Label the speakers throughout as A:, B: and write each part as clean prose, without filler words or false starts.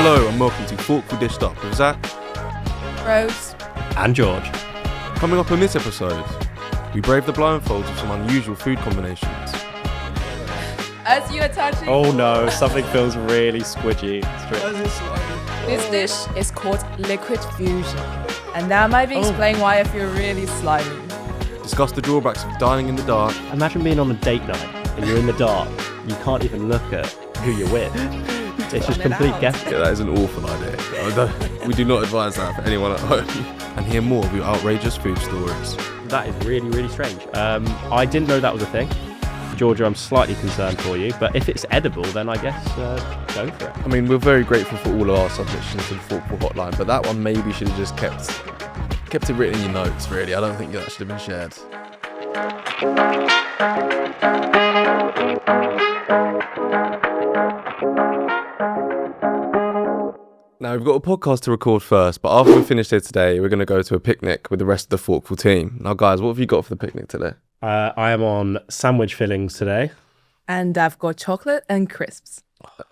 A: Hello and welcome to Forkful Dished Up with Zack,
B: Rose,
C: and George.
A: Coming up in this episode, we brave the blindfolds with some unusual food combinations.
B: as you are touching.
C: Oh no, something feels really squidgy.
B: This dish is called liquid fusion, and that might be explaining why I feel really slimy.
A: Discuss the drawbacks of dining in the dark.
C: Imagine being on a date night and you're in the dark. You can't even look at who you're with. It's just complete guessing.
A: Yeah, that is an awful idea. We do not advise that for anyone at home. And hear more of your outrageous food stories.
C: That is really, really strange. I didn't know that was a thing. Georgia, I'm slightly concerned for you, but if it's edible, then I guess go for it.
A: I mean, we're very grateful for all of our submissions to the Forkful Hotline, but that one maybe should have just kept it written in your notes, really. I don't think that should have been shared. Now, we've got a podcast to record first, but after we finish here today, we're going to go to a picnic with the rest of the Forkful team. Now, guys, what have you got for the picnic today?
C: I am on sandwich fillings today.
B: And I've got chocolate and crisps.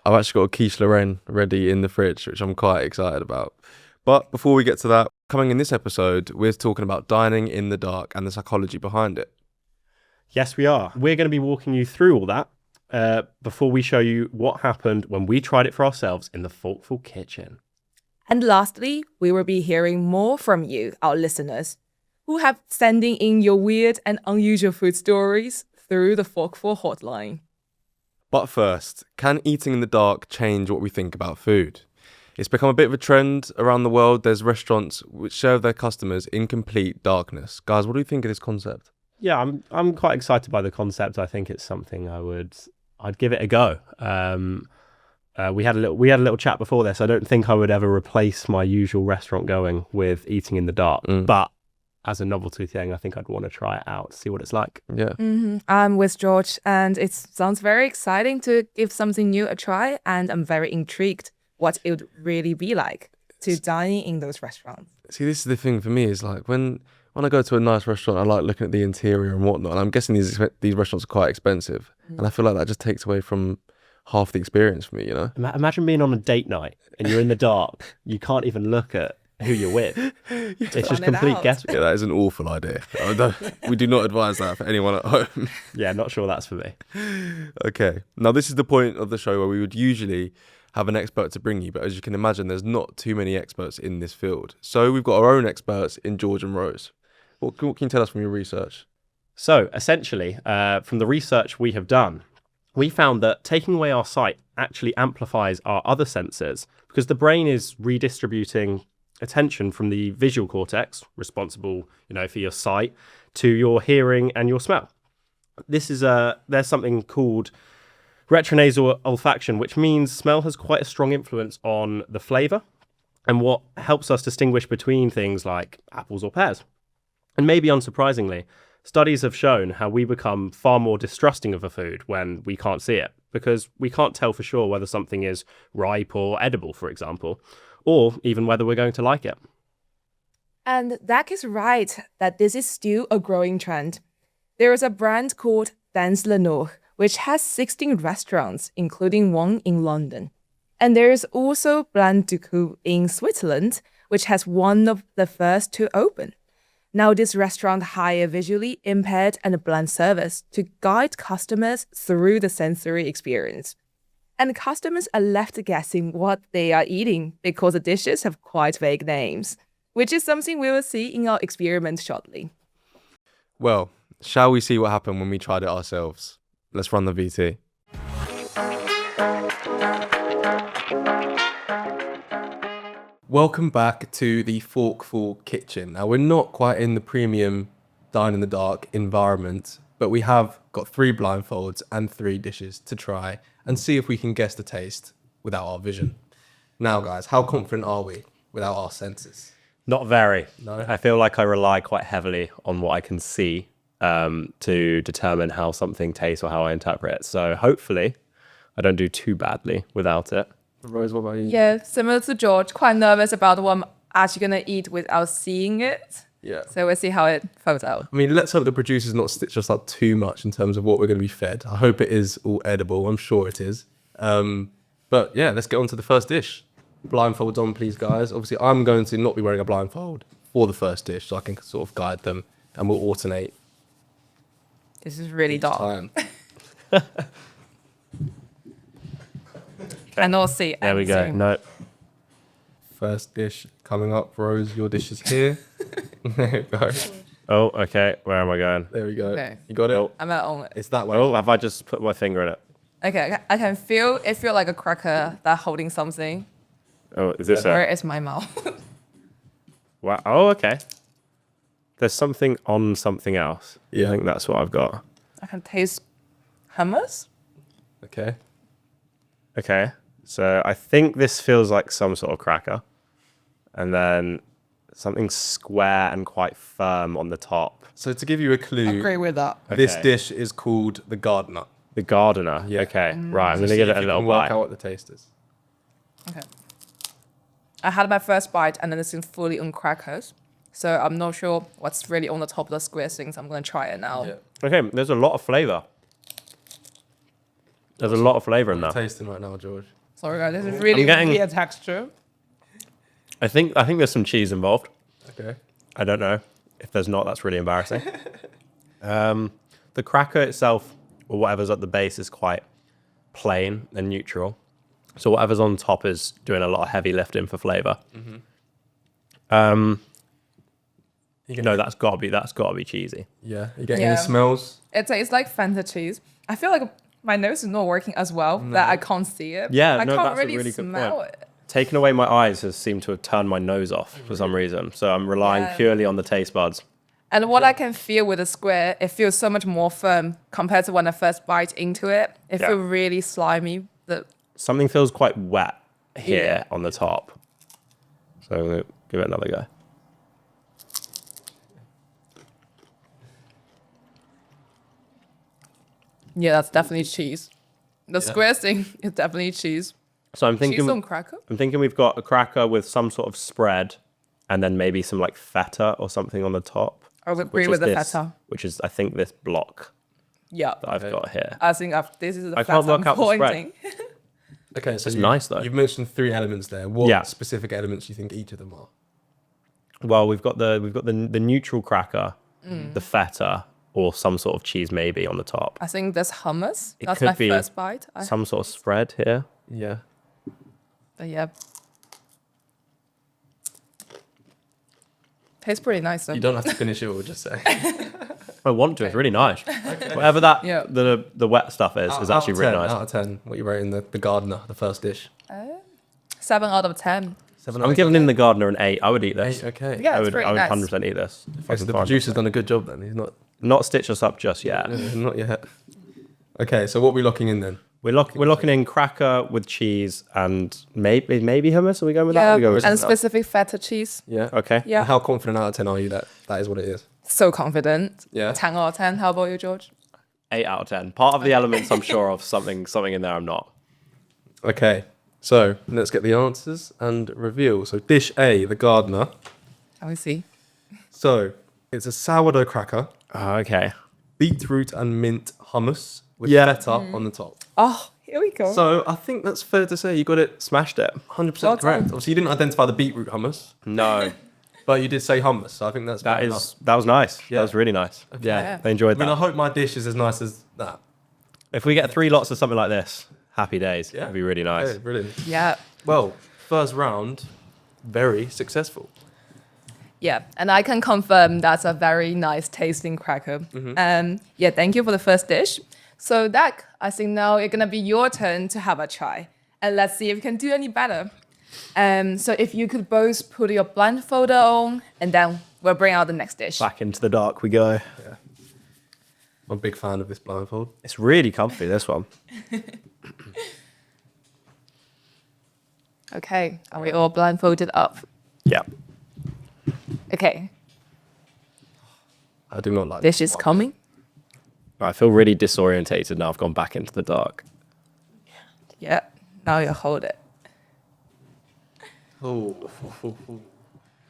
A: I've actually got a quiche Lorraine ready in the fridge, which I'm quite excited about. But before we get to that, coming in this episode, we're talking about dining in the dark and the psychology behind it.
C: Yes, we are. We're going to be walking you through all that before we show you what happened when we tried it for ourselves in the Forkful Kitchen.
B: And lastly, we will be hearing more from you, our listeners, who have sending in your weird and unusual food stories through the Forkful Hotline.
A: But first, can eating in the dark change what we think about food? It's become a bit of a trend around the world. There's restaurants which serve their customers in complete darkness. Guys, what do you think of this concept?
C: Yeah, I'm quite excited by the concept. I think it's something I'd give it a go. We had a little chat before this. I don't think I would ever replace my usual restaurant going with eating in the dark. But as a novelty thing, I think I'd want to try it out, see what it's like.
A: Yeah.
B: I'm with George, and it sounds very exciting to give something new a try, and I'm very intrigued what it would really be like to dine in those restaurants.
A: See, this is the thing for me, is like when I go to a nice restaurant, I like looking at the interior and whatnot. And I'm guessing these restaurants are quite expensive. And I feel like that just takes away from half the experience for me, you know?
C: Imagine being on a date night and you're in the dark. You can't even look at who you're with. It's just complete guessing.
A: Yeah, that is an awful idea. We do not advise that for anyone at home.
C: Yeah, not sure that's for me.
A: Okay. Now, this is the point of the show where we would usually have an expert to bring you, but as you can imagine, there's not too many experts in this field. So we've got our own experts in George and Rose. What can you tell us from your research?
C: So essentially, from the research we have done, we found that taking away our sight actually amplifies our other senses because the brain is redistributing attention from the visual cortex, responsible, for your sight, to your hearing and your smell. This is there's something called retronasal olfaction, which means smell has quite a strong influence on the flavour and what helps us distinguish between things like apples or pears. And maybe unsurprisingly, studies have shown how we become far more distrusting of a food when we can't see it, because we can't tell for sure whether something is ripe or edible, for example, or even whether we're going to like it.
B: And Zack is right that this is still a growing trend. There is a brand called Dans le Nord, which has 16 restaurants, including one in London. And there is also Blanc du Coup in Switzerland, which has one of the first to open. Now, this restaurant hire visually impaired and blind service to guide customers through the sensory experience. And customers are left guessing what they are eating because the dishes have quite vague names, which is something we will see in our experiment shortly.
A: Well, shall we see what happened when we tried it ourselves? Let's run the VT. Welcome back to the Forkful Kitchen. Now, we're not quite in the premium dine in the dark environment, but we have got 3 blindfolds and 3 dishes to try and see if we can guess the taste without our vision. Now, guys, how confident are we without our senses?
C: Not very.
A: No?
C: I feel like I rely quite heavily on what I can see to determine how something tastes or how I interpret it. So hopefully I don't do too badly without it.
A: Rose, what about you?
B: Yeah, similar to George, quite nervous about what I'm actually going to eat without seeing it.
A: Yeah.
B: So we'll see how it folds out.
A: I mean, let's hope the producers not stitch us up too much in terms of what we're going to be fed. I hope it is all edible. I'm sure it is. But yeah, let's get on to the first dish. blindfolds on, please, guys. Obviously, I'm going to not be wearing a blindfold for the first dish, so I can sort of guide them, and we'll alternate
B: This is really
A: each
B: dark.
A: time.
B: And I'll see.
C: There we go. No.
A: First dish coming up. Rose, your dish is here. There you go.
C: Oh, okay. Where am I going?
A: There we go.
B: Okay.
A: You got it?
C: Oh.
B: I'm at on it.
A: It's that way.
C: Oh, have I just put my finger in it?
B: Okay, I can feel it. Feel like a cracker that holding something.
C: Oh, is this
B: Where
C: it?
B: is my mouth?
C: Wow. Oh, okay. There's something on something else.
A: Yeah.
C: I think that's what I've got.
B: I can taste hummus.
A: Okay.
C: Okay. So I think this feels like some sort of cracker. And then something square and quite firm on the top.
A: So to give you a clue,
B: Agree with that.
A: this
C: Okay.
A: dish is called the gardener.
C: The gardener.
A: Yeah.
C: Okay. Right. I'm going to
A: See
C: give
A: if
C: it a
A: you
C: little
A: can work
C: bite.
A: out what the taste is.
B: Okay. I had my first bite and then it's in fully on crackers. So I'm not sure what's really on the top of the square thing. So I'm going to try it now.
A: Yeah.
C: Okay. There's a lot of flavor. There's a lot of flavor in
A: What are
C: there.
A: you tasting right now, George?
B: Sorry guys, this is really
C: getting-
B: weird texture.
C: I think there's some cheese involved.
A: Okay.
C: I don't know. If there's not, that's really embarrassing. The cracker itself, or whatever's at the base, is quite plain and neutral. So whatever's on top is doing a lot of heavy lifting for flavor. No, that's gotta be cheesy.
A: Yeah. You getting
B: Yeah.
A: any smells?
B: It tastes like Fanta cheese. I feel like my nose is not working as well that I can't see it.
C: Yeah,
B: I
C: no,
B: can't
C: that's a
B: really
C: really good
B: smell
C: point.
B: it.
C: Taking away my eyes has seemed to have turned my nose off for some reason. So I'm relying
B: Yeah.
C: purely on the taste buds.
B: And what I can feel with the square, it feels so much more firm compared to when I first bite into it. It
C: Yeah.
B: feels really slimy.
C: Something feels quite wet here
B: Yeah.
C: on the top. So I'm gonna give it another go.
B: Yeah, that's definitely cheese. The square thing is definitely cheese.
C: So I'm
B: Cheese on
C: thinking
B: cracker?
C: we've got a cracker with some sort of spread and then maybe some like feta or something on the top.
B: I would agree
C: which
B: with
C: is
B: the
C: this-
B: feta.
C: Which is, I think, this block
B: Yeah.
C: that I've got here.
B: I think this is the
C: I
B: feta
C: can't work
B: I'm
C: out the spread.
B: pointing.
A: Okay, so
C: It's nice, though.
A: You've mentioned 3 elements there. What
C: Yeah.
A: specific elements do you think each of them are?
C: Well, we've got the neutral cracker, the feta, or some sort of cheese maybe on the top.
B: I think there's hummus.
C: It
B: That's
C: could
B: my
C: be
B: first bite.
C: Some sort of spread here.
A: Yeah.
B: But yeah. Tastes pretty nice though.
A: You don't have to finish it or just say.
C: I want to. It's really nice. Whatever that
B: Yeah.
C: the wet stuff is actually really nice.
A: Out of 10, what you rating the gardener, the first dish?
B: 7 out of 10.
A: 7
C: I'm giving in the gardener an 8. I would eat this.
A: 8, okay.
B: Yeah,
C: I
B: it's
C: would
B: pretty
C: 100%
B: nice.
C: eat this. If I
A: Okay, so
C: can
A: the
C: find
A: producer's done a good job then. He's not,
C: it. Not stitch us up just yet.
A: not yet. Okay, so what are we locking in then?
C: We're locking in cracker with cheese and maybe hummus. Are we going with that?
B: Yeah,
C: Are we going with
B: and
C: something else?
B: specific feta cheese.
A: Yeah.
C: Okay.
B: Yeah.
A: And how confident out of 10 are you that that is what it is?
B: So confident.
A: Yeah.
B: 10 out of 10. How about you, George?
C: 8 out of 10. Part of the elements I'm sure of. Something in there I'm not.
A: Okay, so let's get the answers and reveal. So dish A, the gardener.
B: Can we see?
A: So it's a sourdough cracker,
C: Oh, okay.
A: beetroot and mint hummus with
C: Yeah.
A: feta on the top.
B: Oh, here we go.
A: So I think that's fair to say you got it
C: Smashed it.
A: 100%
B: Well
A: correct.
B: done.
A: Obviously, you didn't identify the beetroot hummus,
C: No.
A: but you did say hummus. So I think that's
C: That
A: fair
C: was nice.
A: Yeah.
C: That was really nice. Yeah.
B: Yeah.
C: I enjoyed
A: enough. I mean, I
C: that.
A: hope my dish is as nice as that.
C: If we get 3 lots of something like this, happy days.
A: Yeah.
C: It'd be really nice.
A: Okay, brilliant.
B: Yeah.
A: Well, first round, very successful.
B: Yeah, and I can confirm that's a very nice tasting cracker. Yeah, thank you for the first dish. So Zack, I think now it's gonna be your turn to have a try, and let's see if you can do any better. So if you could both put your blindfold on, and then we'll bring out the next dish.
C: Back into the dark we go.
A: I'm a big fan of this blindfold.
C: It's really comfy, this one.
B: Okay, are we all blindfolded up?
C: Yeah.
B: Okay,
A: I do not like
B: dish is coming.
C: I feel really disorientated now. I've gone back into the dark.
B: Yeah, now you hold it.
A: Oh.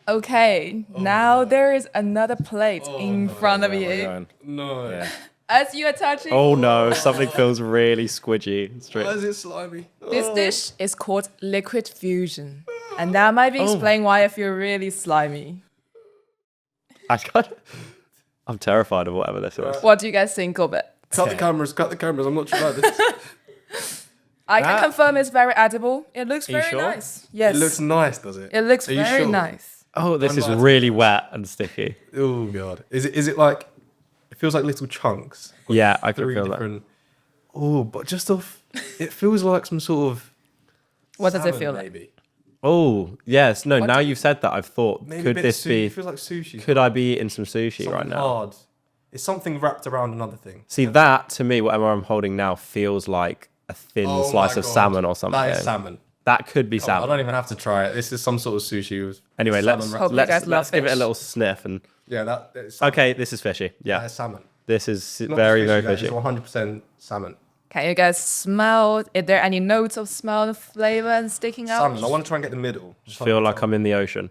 B: Okay, now there is another plate in front of you.
A: No.
C: Yeah.
B: As you are touching,
C: Oh no, something feels really squidgy. Straight.
A: Why is it slimy?
B: this dish is called liquid fusion. And that might be explaining why I feel really slimy.
C: I'm terrified of whatever this is.
B: What do you guys think of it?
A: Cut the cameras. I'm not sure about this.
B: I can confirm it's very edible. It looks
C: Are you
B: very
C: sure?
B: nice. Yes.
A: It looks nice, does it?
B: It looks
A: Are you
B: very
A: sure?
B: nice.
C: Oh, this is
A: Unlikely.
C: really wet and sticky.
A: Oh god. Is it like? It feels like little chunks.
C: Yeah, I can
A: Three
C: feel that.
A: different. Oh, but just off. It feels like some sort of.
B: What does it
A: salmon,
B: feel like?
A: maybe.
C: Oh, yes. No, now you've said that, I've thought,
A: Maybe a
C: could
A: bit
C: this
A: of sushi. It
C: be,
A: feels like sushi.
C: could I be eating some sushi right
A: Something
C: now?
A: hard. It's something wrapped around another thing.
C: See, that to me, whatever I'm holding now, feels like a thin
A: Oh
C: slice
A: my
C: of
A: God.
C: salmon or something.
A: That is salmon.
C: That could be
A: I
C: salmon.
A: don't even have to try it. This is some sort of sushi with.
C: Anyway,
A: salmon
C: let's
A: wrapped-
B: Hope you guys love
C: let's give it a
B: fish.
C: little sniff. And
A: Yeah, that. It's salmon.
C: okay, this is fishy.
A: That
C: Yeah,
A: is salmon.
C: this is
A: Not
C: very,
A: just
C: very
A: that,
C: fishy.
A: It's 100% salmon.
B: Can you guys smell? Is there any notes of smell and flavor and sticking out?
A: Salmon. I want to try and get the middle. Just
C: Feel like I'm in the ocean.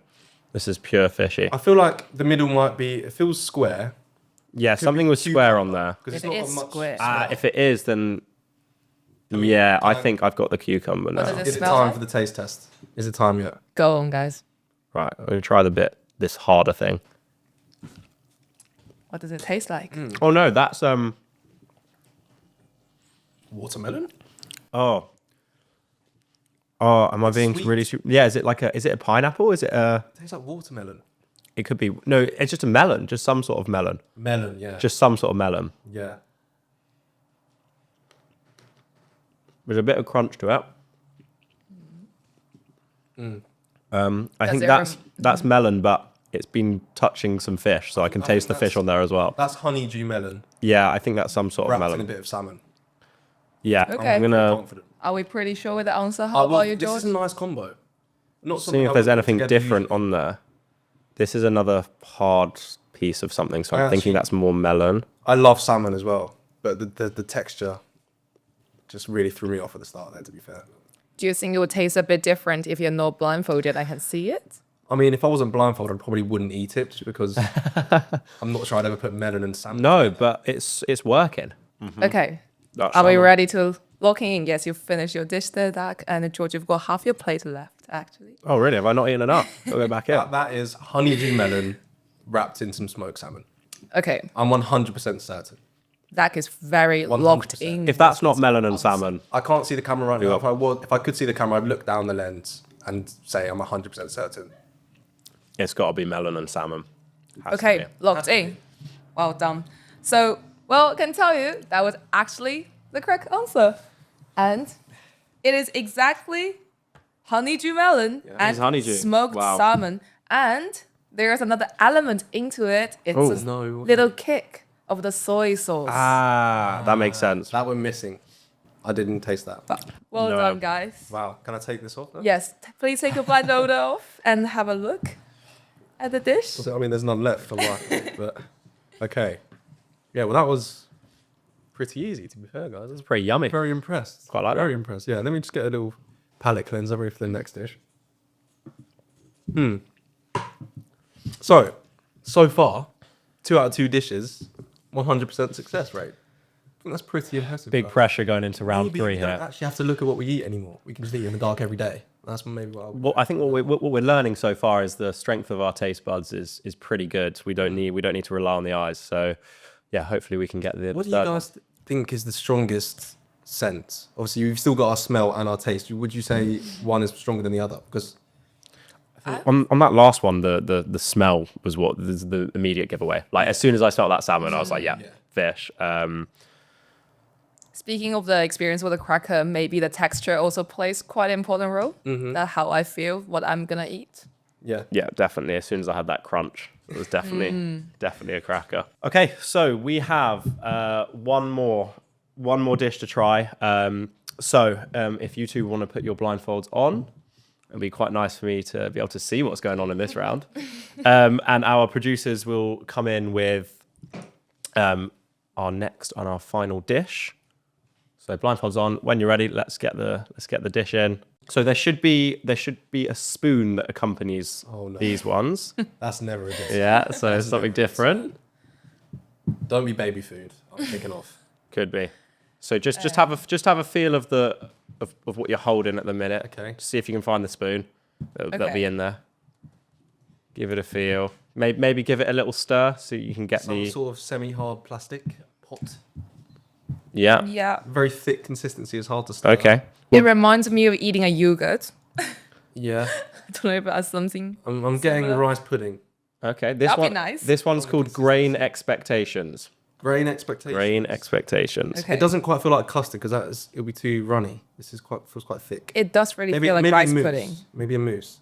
C: This is pure fishy.
A: I feel like the middle might be. It feels square.
C: Yeah, something was square on there.
A: Because
B: If it is square.
C: If it is, then yeah, I think I've got the cucumber
B: does
C: now.
B: it
A: Is it
B: smell
A: time
B: like?
A: for the taste test? Is it time yet?
B: Go on, guys.
C: Right, I'm gonna try this harder thing.
B: What does it taste like?
C: Oh no, that's
A: Watermelon?
C: Oh, am I being
A: sweet.
C: really? Yeah, is it a pineapple? Is it a?
A: It tastes like watermelon.
C: It could be. No, it's just a melon. Just some sort of melon.
A: Melon, yeah.
C: Just some sort of melon.
A: yeah.
C: There's a bit of crunch to it. I think
B: it
C: that's melon, but it's been touching some fish, so I can taste the
A: think
C: fish on there as well.
A: That's honeydew melon
C: Yeah, I think that's some sort of
A: wrapped in a
C: melon.
A: bit of salmon.
C: Yeah,
B: Okay.
C: I'm gonna
A: Confident.
B: Are we pretty sure with the answer? How
A: Well,
B: about you,
A: this
B: George?
A: is a nice combo. Not
C: see if
A: I
C: there's
A: would put
C: anything
A: together
C: different
A: usually.
C: on there. This is another hard piece of something, so
A: I
C: I'm thinking
A: actually-
C: that's more melon.
A: I love salmon as well, but the texture just really threw me off at the start there, to be fair.
B: Do you think it would taste a bit different if you're not blindfolded? I can see it.
A: I mean, if I wasn't blindfolded, I probably wouldn't eat it just because I'm not sure I'd ever put melon and salmon.
C: No, but it's working.
B: Okay.
C: That's
B: Are we
C: salmon.
B: ready to lock in? Yes, you've finished your dish there, Zack. And George, you've got half your plate left, actually.
C: Oh, really? Have I not eaten enough? I'll go back in.
A: That is honeydew melon wrapped in some smoked salmon.
B: Okay.
A: I'm 100% certain.
B: Zack is very
A: 100%.
B: locked in.
C: If that's not melon and salmon,
A: I can't see the camera right now. If I could see the camera, I'd look down the lens and say I'm 100% certain.
C: it's got to be melon and salmon. Has to
B: Okay,
C: be.
B: locked in. Well done. So, well, I can tell you that was actually the correct answer. And it is exactly honeydew melon and
C: It's honeydew.
B: smoked
C: Wow.
B: salmon. And there's another element into it. It's
C: Oh,
B: a
A: no.
B: little kick of the soy sauce.
C: That makes sense.
A: That we're missing. I didn't taste that.
B: Well
C: No.
B: done, guys.
A: Wow. Can I take this off now?
B: Yes, please take your blindfold off and have a look at the dish.
A: I mean, there's none left for what, but okay. Yeah, well, that was pretty easy, to be fair, guys. I was
C: Pretty yummy.
A: very impressed.
C: Quite like that.
A: Very impressed. Yeah, let me just get a little palate cleanser ready for the next dish. So far, 2 out of 2 dishes, 100% success rate. I think that's pretty impressive.
C: Big
A: guys.
C: pressure going into round
A: Maybe
C: 3
A: we don't
C: here.
A: actually have to look at what we eat anymore. We can just eat in the dark every day. That's maybe what
C: Well, I think what we're learning so far is the strength of our taste buds is pretty good. We don't need to rely on the eyes. So, yeah, hopefully we can get the.
A: What do you
C: third
A: guys think is the strongest scent? Obviously, we've still got our smell and our taste. Would you say one is stronger than the other? Because
C: one. On that last one, the smell was what the immediate giveaway. Like as soon as I smelled that salmon, I was like, yeah. Fish.
B: Speaking of the experience with the cracker, maybe the texture also plays quite an important role. That's how I feel what I'm gonna eat.
A: yeah,
C: Yeah, definitely. As soon as I had that crunch, it was definitely a cracker. Okay, so we have one more dish to try. If you two want to put your blindfolds on, it'll be quite nice for me to be able to see what's going on in this round. And our producers will come in with our next and our final dish. So blindfolds on. When you're ready, let's get the dish in. So there should be a spoon that accompanies these ones.
A: that's never a dish.
C: Yeah, so something different.
A: Don't be baby food. kicking off.
C: Could be. So just have a feel of what you're holding at the minute.
A: Okay.
C: See if you can find the spoon that'll
B: Okay.
C: be in there. Give it a feel. Maybe give it a little stir so you can get
A: Some sort of semi-hard plastic pot.
C: Yeah.
B: Yeah.
A: Very thick consistency. It's hard to stir.
C: Okay.
B: It reminds me of eating a yogurt.
A: Yeah.
B: I don't know if that's something.
A: I'm getting
B: Similar.
A: rice pudding.
C: Okay. This
B: That'd be
C: one.
B: nice.
C: This one's called grain expectations.
A: Grain expectations.
C: Grain expectations.
B: Okay.
A: It doesn't quite feel like custard because it'll be too runny. This feels quite thick.
B: It does really feel like rice
A: a mousse.
B: pudding.
A: Maybe a mousse.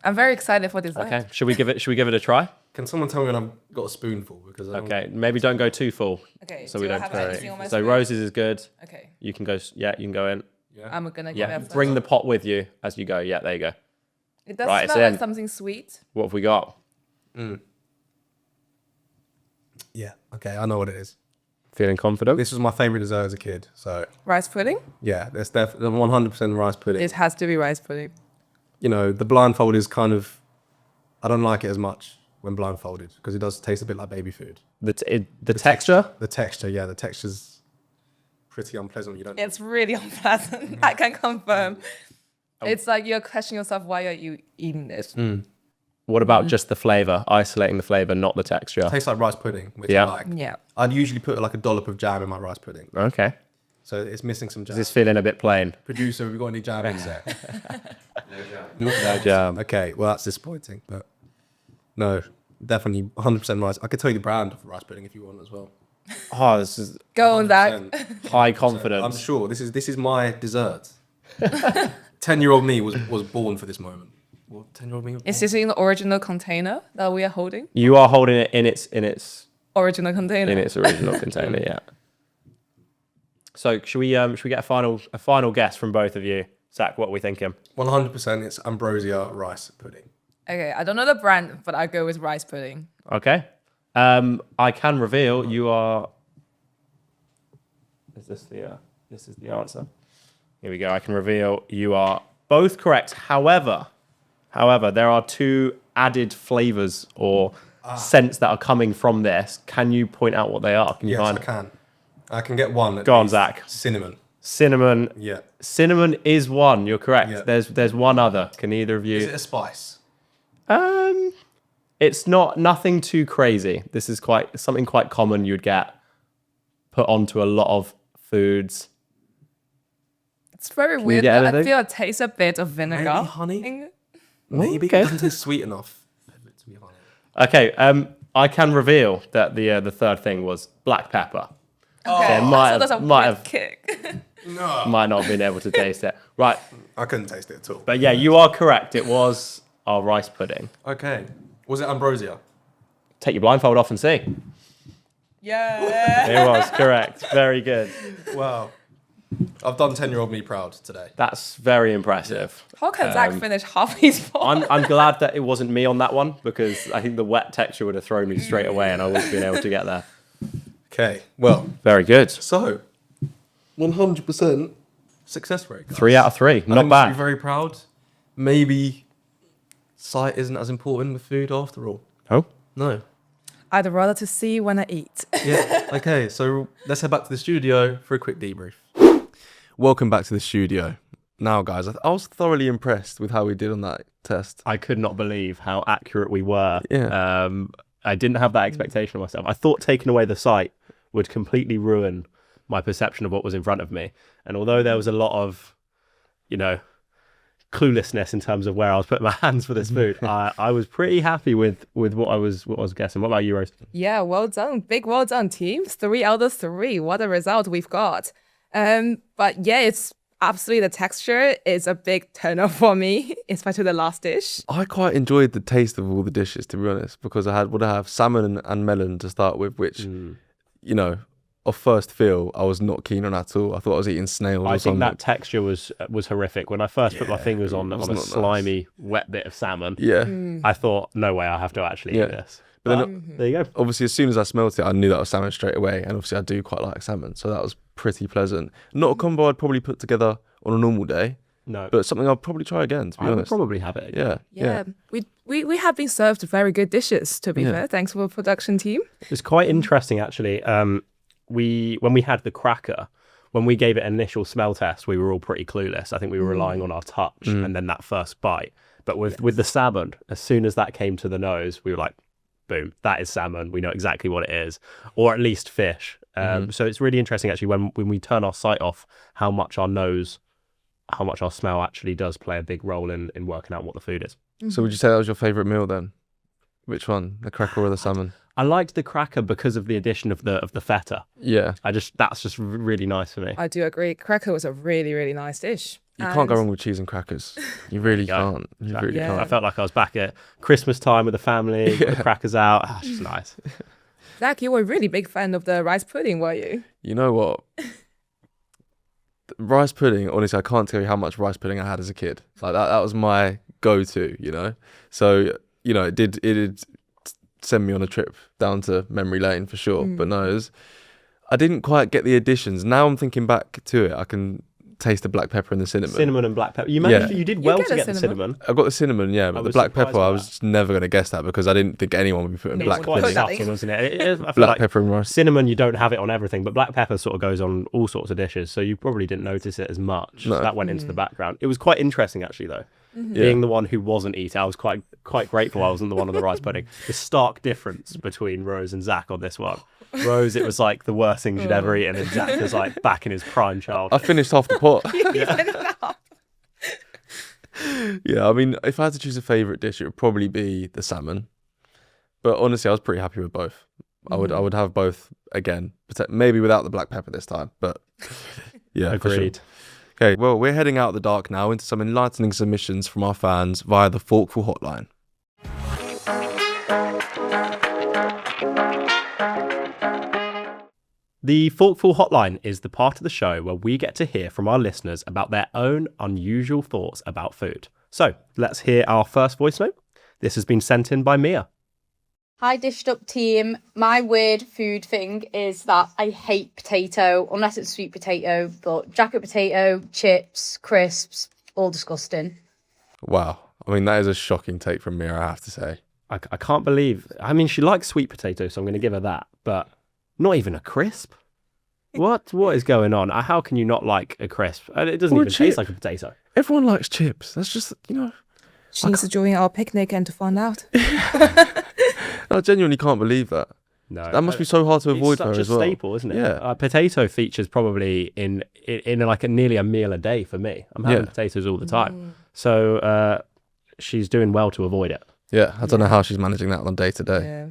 B: I'm very excited for this.
C: Okay. Should we give it a try?
A: Can someone tell me when I've got a spoonful? Because I don't-
C: Okay. Maybe don't go too full.
B: Okay.
C: So
B: do
C: we
B: I
C: don't
B: have
C: carry.
B: anything on my
C: So
B: spoon?
C: Roses is good.
B: Okay.
C: You can go. Yeah. You can go in.
A: Yeah.
B: I'm gonna give
C: Yeah.
B: it a
C: Bring the pot with you as you go. Yeah. There you go.
B: It does
C: Right, it's
B: smell like
C: in.
B: something sweet.
C: What have we got?
A: Yeah. Okay. I know what it is.
C: Feeling confident?
A: This was my favorite dessert as a kid. So
B: Rice pudding?
A: yeah, there's definitely 100% rice pudding.
B: It has to be rice pudding.
A: You know, the blindfold is kind of. I don't like it as much when blindfolded because it does taste a bit like baby food.
C: The texture?
A: The texture, yeah, the texture's pretty unpleasant. You don't.
B: It's really unpleasant. I can confirm. It's like you're questioning yourself, why are you eating this?
C: What about just the flavor? Isolating the flavor, not the texture.
A: It tastes like rice pudding, which
C: Yeah.
A: I like.
B: Yeah.
A: I'd usually put like a dollop of jam in my rice pudding,
C: Okay.
A: so it's missing some jam.
C: Is this feeling a bit plain?
A: Producer, have we got any jam in there?
C: No jam.
A: Okay, well that's disappointing, but no, definitely 100% rice. I could tell you the brand of rice pudding if you want as well.
C: Oh, this is
B: Go on, Zack.
A: 100%.
C: high
A: I'm
C: confidence.
A: sure this is my dessert. 10-year-old me was born for this moment. Well, 10-year-old me. Was
B: Is
A: born.
B: this in the original container that we are holding?
C: You are holding it in its
B: Original container.
C: original container, yeah. So should we get a final guess from both of you? Zach, what are we thinking?
A: 100% it's ambrosia rice pudding.
B: Okay, I don't know the brand, but I go with rice pudding.
C: Okay. I can reveal you are. This is the answer. Here we go. I can reveal you are both correct. However, there are two added flavors or scents that are coming from this. Can you point out what they are? Can you
A: Yes,
C: find
A: I can. I can get one.
C: Go on,
A: least.
C: Zach.
A: Cinnamon.
C: cinnamon?
A: Yeah.
C: Cinnamon is one. You're correct.
A: Yeah.
C: There's one other. Can either of
A: Is
C: you?
A: it a spice?
C: It's nothing too crazy. This is something quite common you'd get put onto a lot of foods.
B: It's very
C: you
B: weird.
C: get
B: I
C: anything?
B: feel it tastes a bit of vinegar.
A: Maybe honey?
B: It
A: Maybe
C: okay.
A: it doesn't taste sweet enough. To be honest.
C: Okay. I can reveal that the third thing was black pepper.
B: Okay.
C: It might
B: so that's a
C: might
B: weird
C: have-
B: kick.
A: No.
C: Might not have been able to taste it. Right.
A: I couldn't taste it at all.
C: But yeah, you are correct. It was our rice pudding.
A: Okay. Was it ambrosia?
C: Take your blindfold off and see.
B: Yeah.
C: It was correct. Very good.
A: Wow. I've done 10-year-old me proud today.
C: That's very impressive.
B: How can Zack finish half his pot?
C: I'm glad that it wasn't me on that one because I think the wet texture would have thrown me straight away and I wouldn't have been able to get there.
A: Okay. Well,
C: Very good.
A: so 100% success rate. guys.
C: 3 out of 3.
A: I
C: Not
A: think we should
C: bad.
A: be very proud. Maybe sight isn't as important with food after all.
C: Oh.
A: No.
B: I'd rather to see when I eat.
A: Yeah. Okay. So let's head back to the studio for a quick debrief. Welcome back to the studio. Now, guys, I was thoroughly impressed with how we did on that test.
C: I could not believe how accurate we were.
A: Yeah.
C: I didn't have that expectation of myself. I thought taking away the sight would completely ruin my perception of what was in front of me. And although there was a lot of, cluelessness in terms of where I was putting my hands for this food, I was pretty happy with what I was guessing. What about you, Rose?
B: Yeah, well done. Big well done, team. 3 out of 3. What a result we've got. But yeah, it's absolutely the texture is a big turn-off for me, especially the last dish.
A: I quite enjoyed the taste of all the dishes, to be honest, because I would have salmon and melon to start with, which, off first feel, I was not keen on at all. I thought I was eating snails or
C: I think
A: something.
C: that texture was horrific. When I first put my fingers on
A: was
C: a
A: not nice.
C: slimy, wet bit of salmon,
A: Yeah.
C: I thought, no way, I have to actually
A: Yeah.
C: eat this.
A: But
C: But
A: then,
C: there you go.
A: obviously, as soon as I smelt it, I knew that was salmon straight away. And obviously, I do quite like salmon. So that was pretty pleasant. Not a combo I'd probably put together on a normal day,
C: No,
A: but something I'll probably try again, to be
C: I would
A: honest.
C: probably have it again.
A: Yeah.
B: Yeah, we have been served very good dishes, to be
A: Yeah.
B: fair. Thanks for the production team.
C: It's quite interesting, actually. when we had the cracker, when we gave it an initial smell test, we were all pretty clueless. I think we were relying on our touch and then that first bite. But with the salmon, as soon as that came to the nose, we were like, boom, that is salmon. We know exactly what it is, or at least fish. So it's really interesting actually when we turn our sight off, how much our smell actually does play a big role in working out what the food is.
A: So would you say that was your favourite meal then? Which one, the cracker or the salmon?
C: I liked the cracker because of the addition of the feta.
A: Yeah.
C: That's just really nice for me.
B: I do agree. Cracker was a really, really nice dish.
A: You can't go wrong with cheese and crackers. You really can't. You really
C: I
A: can't.
C: felt like I was back at Christmas time with the family, got the crackers out. It's just nice.
B: Zack, you were a really big fan of the rice pudding, were you?
A: You know what? Rice pudding, honestly, I can't tell you how much rice pudding I had as a kid. Like that was my go-to, you know? So, you know, it did send me on a trip down to memory lane for sure. But no, I didn't quite get the additions. Now I'm thinking back to it, I can taste the black pepper and the cinnamon.
C: Cinnamon and black pepper. You did well to get the cinnamon.
A: I got the cinnamon, yeah, but the black pepper, I was just never going to guess that because I didn't think anyone would be putting black
C: Quite
A: pepper.
C: subtle, wasn't it? I feel
A: Black
C: like
A: pepper and rice.
C: cinnamon, you don't have it on everything, but black pepper sort of goes on all sorts of dishes, so you probably didn't notice it as much.
A: No.
C: So that went into the background. It was quite interesting, actually, though. Being the one who wasn't eating, I was quite grateful I wasn't the one on the rice pudding. The stark difference between Rose and Zack on this one. Rose, it was like the worst thing she'd ever eaten, and Zack was like back in his prime child.
A: I finished half the pot. Yeah, I mean, if I had to choose a favourite dish, it would probably be the salmon. But honestly, I was pretty happy with both. I would have both again, maybe without the black pepper this time. But yeah,
C: Agreed.
A: For sure. Okay, well, we're heading out of the dark now into some enlightening submissions from our fans via the Forkful Hotline.
C: The Forkful Hotline is the part of the show where we get to hear from our listeners about their own unusual thoughts about food. So let's hear our first voice note. This has been sent in by Mia.
D: Hi Dished Up team, my weird food thing is that I hate potato, unless it's sweet potato, but jacket potato, chips, crisps, all disgusting.
A: Wow. I mean, that is a shocking take from Mia, I have to say.
C: I can't believe, I mean, she likes sweet potato, so I'm going to give her that, but not even a crisp? What is going on? How can you not like a crisp? It doesn't
A: Or a
C: even taste
A: chip.
C: like a potato.
A: Everyone likes chips. That's just, you know...
B: She needs to join our picnic and to find out.
A: I genuinely can't believe that.
C: No,
A: That must be so hard to avoid for her
C: it's
A: as
C: such a
A: well.
C: staple, isn't it?
A: Yeah.
C: Potato features probably in like nearly a meal a day for me. I'm having potatoes all the time. So she's doing well to avoid it.
A: Yeah, I don't know how she's managing that on day to day.
B: Yeah.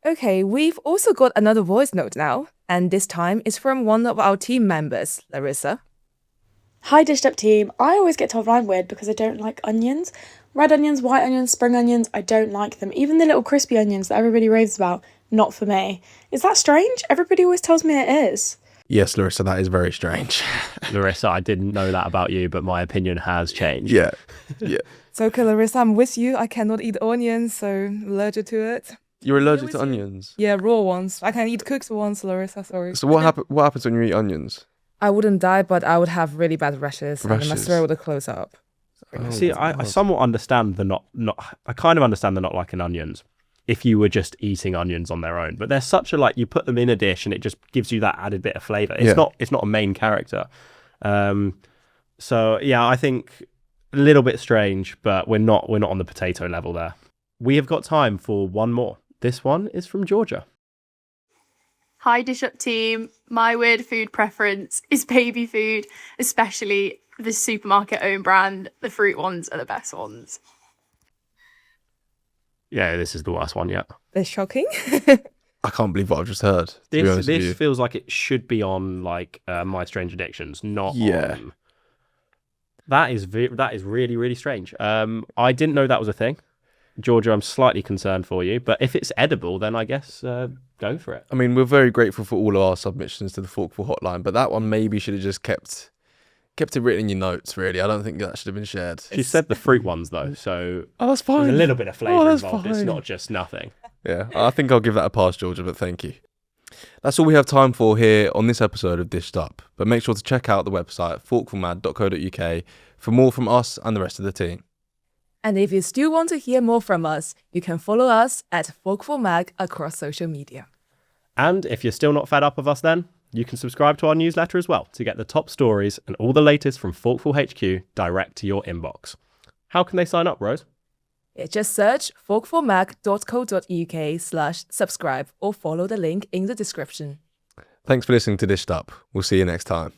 B: Okay, we've also got another voice note now, and this time it's from one of our team members, Larissa.
E: Hi Dished Up team, I always get told I'm weird because I don't like onions. Red onions, white onions, spring onions, I don't like them. Even the little crispy onions that everybody raves about, not for me. Is that strange? Everybody always tells me it is.
A: Yes, Larissa, that is very strange.
C: Larissa, I didn't know that about you, but my opinion has changed.
A: Yeah.
B: So, okay, Larissa, I'm with you. I cannot eat onions, so I'm allergic to it.
A: You're allergic to onions?
B: Yeah, raw ones. I can eat cooked ones, Larissa, sorry.
A: So what happens when you eat onions?
B: I wouldn't die, but I would have really bad rashes. And my throat would close up.
C: See, I somewhat understand I kind of understand the not liking onions if you were just eating onions on their own. But they're such a you put them in a dish and it just gives you that added bit of flavour. It's not a main character. So yeah, I think a little bit strange, but we're not on the potato level there. We have got time for one more. This one is from Georgia.
F: Hi Dish Up team, my weird food preference is baby food, especially the supermarket own brand. The fruit ones are the best ones.
C: Yeah, this is the worst one yet.
B: They're shocking.
A: I can't believe what I've just heard.
C: This feels like it should be on My Strange Addictions, not on... That is really, really strange. I didn't know that was a thing. Georgia, I'm slightly concerned for you, but if it's edible, then I guess go for it.
A: I mean, we're very grateful for all of our submissions to the Forkful Hotline, but that one maybe should have just kept it written in your notes, really. I don't think that should have been shared.
C: She said the fruit ones, though, so
A: that's fine.
C: There's a little bit of flavour
A: that's
C: involved. It's
A: fine.
C: not just nothing.
A: Yeah, I think I'll give that a pass, Georgia, but thank you. That's all we have time for here on this episode of Dished Up, but make sure to check out the website, forkfulmag.co.uk, for more from us and the rest of the team.
B: And if you still want to hear more from us, you can follow us at Forkful Mag across social media.
C: And if you're still not fed up of us then, You can subscribe to our newsletter as well to get the top stories and all the latest from Forkful HQ direct to your inbox. How can they sign up, Rose?
B: Just search forkfulmag.co.uk/subscribe or follow the link in the description.
A: Thanks for listening to Dished Up. We'll see you next time.